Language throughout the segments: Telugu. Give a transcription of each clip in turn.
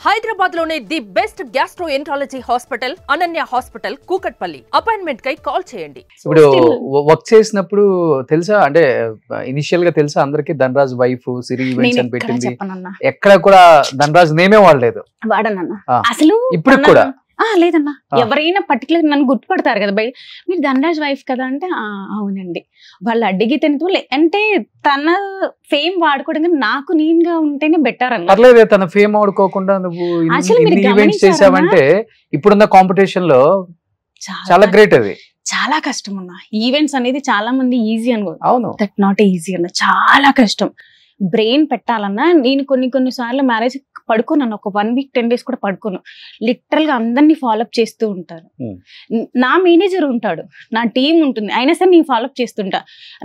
హైదరాబాద్ లోనే the best gastroenterology hospital Ananya hospital Kukatpally. Appointment కై కాల్ చేయండి. ఇప్పుడు వర్క్ చేసినప్పుడు తెలుసా, అంటే ఇనిషియల్ గా తెలుసా అందరికి ధనరాజ్ వైఫ్ సిరి ఈవెంట్స్ అని పెట్టింది, ఎక్కడ కూడా ధనరాజ్ నేమే వాడలేదు వాడనన్నా అసలు ఇప్పుడు కూడా లేదన్నా. ఎవరైనా పర్టికులర్ నన్ను గుర్తుపడతారు కదా బయట, మీరు ధనరాజ్ వైఫ్ కదా అంటే అవునండి. వాళ్ళు అడిగితే అంటే తన ఫేమ్ వాడుకోవడం నాకు నేనుగా ఉంటేనే బెటర్ అన్న. పర్లేదే, తన ఫేమ్ వాడుకోకుండా నువ్వు ఈవెంట్స్ చేసావంటే ఇప్పుడున్న కాంపిటీషన్ లో చాలా గ్రేట్. అది చాలా కష్టం అన్న. ఈవెంట్స్ అనేది చాలా మంది ఈజీ అనుకో, అవును, దట్ నాట్ ఈజీ అన్న. చాలా కష్టం. బ్రెయిన్ పెట్టాలన్నా నేను కొన్ని సార్లు మ్యారేజ్ పడుకోను, ఒక 1 వీక్ 10 days కూడా పడుకోను. లిటరల్ గా అందరినీ ఫాలోఅప్ చేస్తూ ఉంటారు. నా మేనేజర్ ఉంటాడు, నా టీం ఉంటుంది, అయినా సరే నేను ఫాలోఅప్ చేస్తుంటా.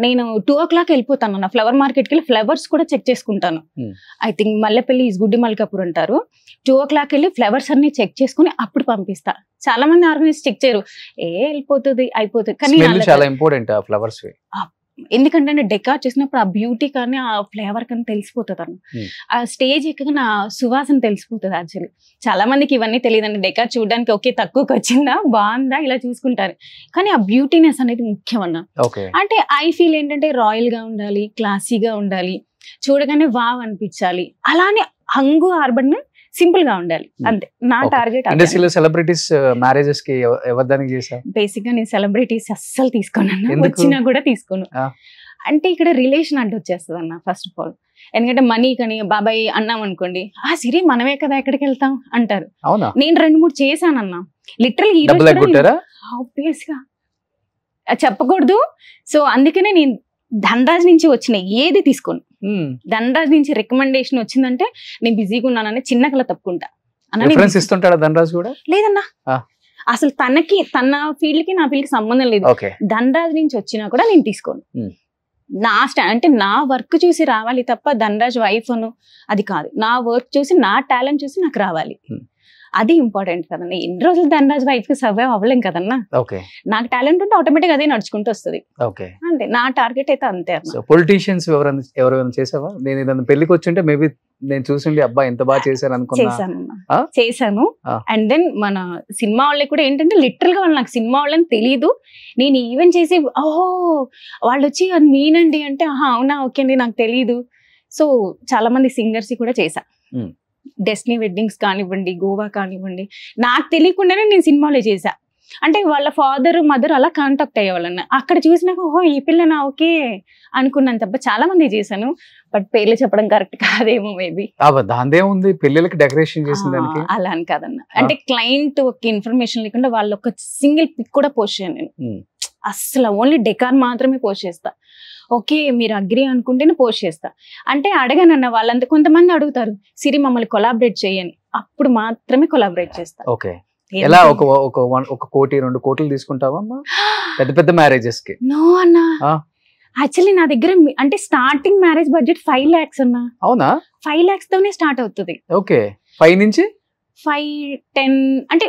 నేను 2 o'clock వెళ్ళిపోతాను నా ఫ్లవర్ మార్కెట్కి వెళ్ళి ఫ్లవర్స్ కూడా చెక్ చేసుకుంటాను. ఐ థింక్ మల్లెపల్లి ఈజ్ గుడ్డి మల్కాపూర్ అంటారు. 2 o'clock వెళ్ళి ఫ్లవర్స్ అన్ని చెక్ చేసుకుని అప్పుడు పంపిస్తా. చాలా మంది ఆర్గనైజ్ చెక్ చేయరు, వెళ్ళిపోతుంది అయిపోతుంది, కానీ చాలా ఇంపార్టెంట్ ఆ ఫ్లవర్స్. ఎందుకంటే డెకార్ చేసినప్పుడు ఆ బ్యూటీ కానీ ఆ ఫ్లేవర్ కానీ తెలిసిపోతుంది అన్న. ఆ స్టేజ్ ఎక్కగా నా సువాసన తెలిసిపోతుంది. యాక్చువల్లీ చాలా మందికి ఇవన్నీ తెలియదండి. డెకార్ చూడడానికి ఓకే తక్కువకి వచ్చిందా బాగుందా ఇలా చూసుకుంటారు, కానీ ఆ బ్యూటీనెస్ అనేది ముఖ్యం అన్న. అంటే ఐ ఫీల్ ఏంటంటే రాయల్ గా ఉండాలి, క్లాసీగా ఉండాలి, చూడగానే వావ్ అనిపించాలి. అలానే హంగు ఆర్బన్ సింపుల్ గా ఉండాలి, అంతే నా టార్గెట్. ఇండస్ట్రీలో సెలబ్రిటీస్ మ్యారేజెస్ కి ఎవరిదానికి చేశారు? బేసిక్ గా నేను సెలబ్రిటీస్ అస్సలు తీసుకోను, వచ్చినా కూడా తీసుకోను. అంటే ఇక్కడ రిలేషన్ అంటే వచ్చేస్తుంది అన్న ఫస్ట్ ఆఫ్ ఆల్. ఎందుకంటే మనీ కానీ బాబాయ్ అన్నాం అనుకోండి, సిరి మనమే కదా ఎక్కడికి వెళ్తాం అంటారు. నేను 2-3 చేశానన్నా లిటరల్. ఆబ్వియస్ గా చెప్పకూడదు, సో అందుకనే నేను ధనరాజ్ నుంచి వచ్చిన ఏది తీసుకోను. ధనరాజ్ నుంచి రికమెండేషన్ వచ్చిందంటే నేను బిజీగా ఉన్నానని చిన్న కళ తప్పుకుంటా. ధనరాజ్ కూడా లేదన్నా, అసలు తనకి తన ఫీల్డ్ కి నా ఫీల్డ్ కి సంబంధం లేదు. ధనరాజ్ నుంచి వచ్చినా కూడా నేను తీసుకోను. నా అంటే నా వర్క్ చూసి రావాలి తప్ప ధనరాజ్ వైఫ్ అను అది కాదు. నా వర్క్ చూసి నా టాలెంట్ చూసి నాకు రావాలి, అది ఇంపార్టెంట్ కదన్నా. ఎన్ని రోజులు ధనరాజ్ వైఫ్ కి సర్వైవ్ అవ్వలేం కదన్నా. నాకు టాలెంట్ ఉంటే ఆటోమేటిక్ అదే నడుచుకుంటూ వస్తుంది, అంతే. నా టార్గెట్ అయితే అంతే. పొలిటీషియన్స్ ఎవరైనా చేసావా? నేను ఏదైనా పెళ్లికి వచ్చింటే మేబీ నేను చూసిండి అబ్బా ఎంత బాగా చేశాను అనుకున్నా. చేశాను. అండ్ దెన్ మన సినిమా వాళ్ళకి కూడా ఏంటంటే లిటరల్ గా వాళ్ళు నాకు సినిమా వాళ్ళని తెలీదు, నేను ఈవెంట్ చేసి ఓహో వాళ్ళు వచ్చి అది మీనండి అంటే అవునా ఓకే అండి నాకు తెలీదు. సో చాలా మంది సింగర్స్ కూడా చేశా. డెస్టినీ వెడ్డింగ్స్ కానివ్వండి, గోవా కానివ్వండి, నాకు తెలియకుండానే నేను సినిమాలో చేశా. అంటే వాళ్ళ ఫాదర్ మదర్ అలా కాంటాక్ట్ అయ్యేవాళ్ళన్న. అక్కడ చూసినాక ఓహో ఈ పిల్లనా ఓకే అనుకున్నాను తప్ప చాలా మంది చేశాను. బట్ పేర్లు చెప్పడం కరెక్ట్ కాదేమో మేబీ. ఉంది పెళ్ళిళ్ళకి డెకరేషన్ చేసింది అలా అని కాదన్న. అంటే క్లయింట్ ఒక ఇన్ఫర్మేషన్ లేకుండా వాళ్ళు ఒక సింగిల్ పిక్ కూడా పోస్ట్ చేయను నేను. అసలు ఓన్లీ డెకార్ మాత్రమే పోస్ట్ చేస్తా. ఓకే మీరు అగ్రి అనుకుంటేనే పోస్ట్ చేస్తా. అంటే అడగనన్న వాళ్ళంతా, కొంతమంది అడుగుతారు సిరి మమ్మల్ని కొలాబరేట్ చేయని, అప్పుడు మాత్రమే కొలాబరేట్ చేస్తా. ఎలా ఒక కోటి 2 కోట్లు తీసుకుంటావా పెద్ద పెద్ద మ్యారేజెస్ కి? నో అన్నా, యాక్చువల్లీ నా దగ్గర అంటే స్టార్టింగ్ మ్యారేజ్ బడ్జెట్ 5 lakhs అన్నా. అవునా? 5 lakhs తోనే స్టార్ట్ అవుతుంది. ఓకే, 5 నుంచి 5-10 అంటే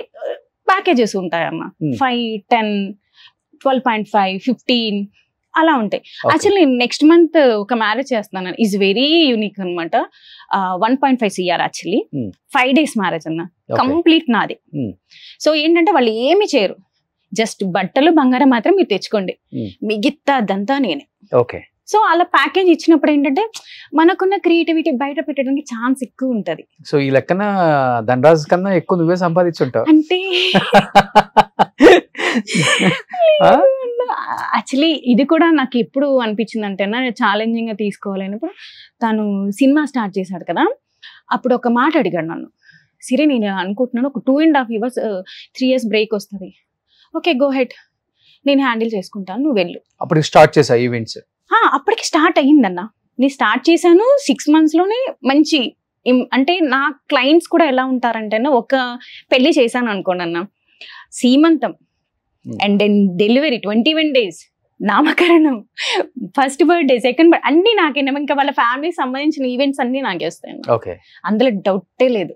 ప్యాకేజెస్ ఉంటాయన్న. 5, 10, 12.5, 15 అలా ఉంటాయి. యాక్చువల్లీ నెక్స్ట్ మంత్ ఒక మ్యారేజ్ చేస్తున్నాను, ఈజ్ వెరీ యూనిక్ అనమాట. 1.5 CR యాక్చువల్లీ 5 days మ్యారేజ్ అన్న, కంప్లీట్ నాది. సో ఏంటంటే వాళ్ళు ఏమి చేయరు, జస్ట్ బట్టలు బంగారం మాత్రం మీరు తెచ్చుకోండి, మిగతా అదంతా నేనే. సో అలా ప్యాకేజ్ ఇచ్చినప్పుడు ఏంటంటే మనకున్న క్రియేటివిటీ బయట పెట్టడానికి ఛాన్స్ ఎక్కువ ఉంటది. సో ఈ లెక్కన ధనరాజ్ కన్నా ఎక్కువ నువ్వే సంపాదించుంటావు అంటే. యాక్చువల్లీ ఇది కూడా నాకు ఎప్పుడు అనిపించింది అంటే ఛాలెంజింగ్ గా తీసుకోవాలన్నప్పుడు, తను సినిమా స్టార్ట్ చేశాడు కదా, అప్పుడు ఒక మాట అడిగాడు నన్ను, సిరి నేను అనుకుంటున్నాను ఒక 2.5 years 3 years బ్రేక్ వస్తుంది, ఓకే గో హెడ్ నేను హ్యాండిల్ చేసుకుంటాను నువ్వు వెళ్ళు. అప్పుడు స్టార్ట్ చేసా ఈవెంట్స్? అప్పటికి స్టార్ట్ అయ్యిందన్న. నేను స్టార్ట్ చేశాను 6 months లోనే మంచి. అంటే నా క్లయింట్స్ కూడా ఎలా ఉంటారంటే, ఒక పెళ్లి చేశాను అనుకోండి అన్న, సీమంతం అండ్ దెన్ డెలివరీ 21 days, నామకరణం, ఫస్ట్ బర్త్డే, సెకండ్ బర్త్డే అన్ని నాకే. ఇంకా వాళ్ళ ఫ్యామిలీకి సంబంధించిన ఈవెంట్స్ అన్ని నాకే వస్తాయి, అందులో డౌటే లేదు.